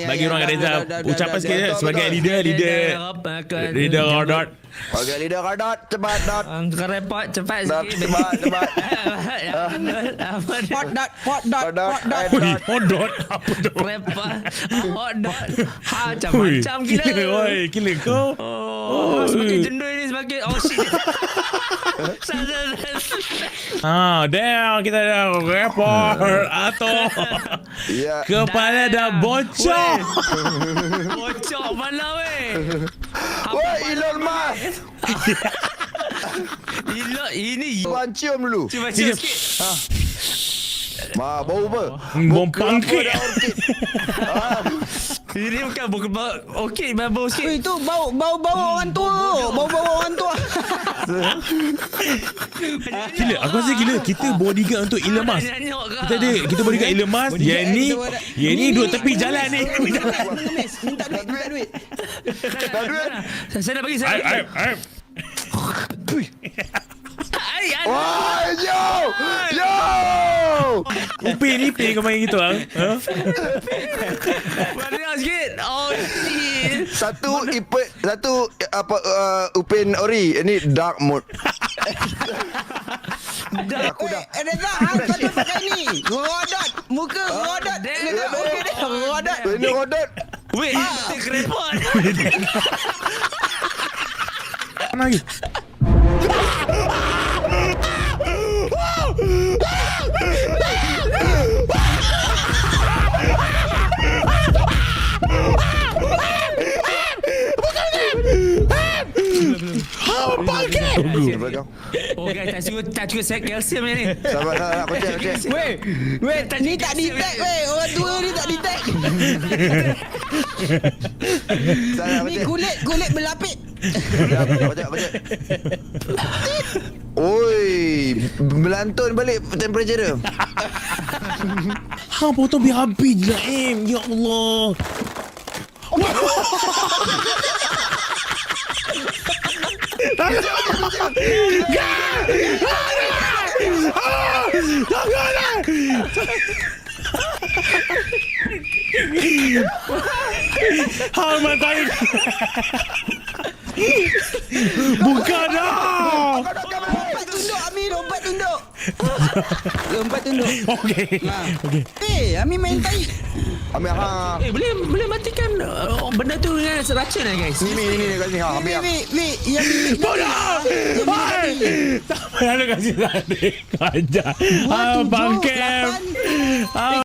Bagi orang Reza ucapan sikit sebagai leader Rodot. Okey, leader Rodot, cepat Dot. Kau repot cepat Dot, sikit. cepat. Hot dot. Rodot apa tu? Repot. Hot dot. Macam-macam gila. Oi, gila kau. Semakin jendul ni semakin. Oh shit. Damn, kita dah report atau Ya. kepala dah bocor. Bocor mana weh. Oi, Elon Musk. Ini Tuan cium dulu. Cuba cium sikit. Bau apa? Bom pangkit. Ini bukan bau okey, bau sikit. Itu bau orang tua. Bau orang tua. Gila, aku rasa gila. Kita bodyguard untuk Elon Musk. Kita bodyguard Elon Musk. Yang ni duduk tepi jalan ni. Minta duit. Saya nak bagi saya. Wah, yo. Upin kau main gitu ah. Mana sikit. Oh shit. Satu Upin Ori. Ini dark mode. Aku dah. Reza, kau pakai ni. Rodot. Muka Rodot. Okey dah. Rodot. Ini Rodot. Wait, kerepot. Mana lagi? Okay, tak cukup set kalsium ni. Sabar, aku cek. Weh, ni tak detect weh. Orang tua ni tak detect. Ni kulit berlapik. Baca. Oi, melantun balik temperature dia. Potong biar habis lah Ya Allah. Matai. Bukan dah. Lompat tunduk Ami, lompat tunduk. Okey. Ami main tai. Ami Boleh matikan benda tu dengan racun lah guys. Ni kat sini. Ami. Yang Bodoh. Tak payah kasih tadi. Ajar. Bangkem.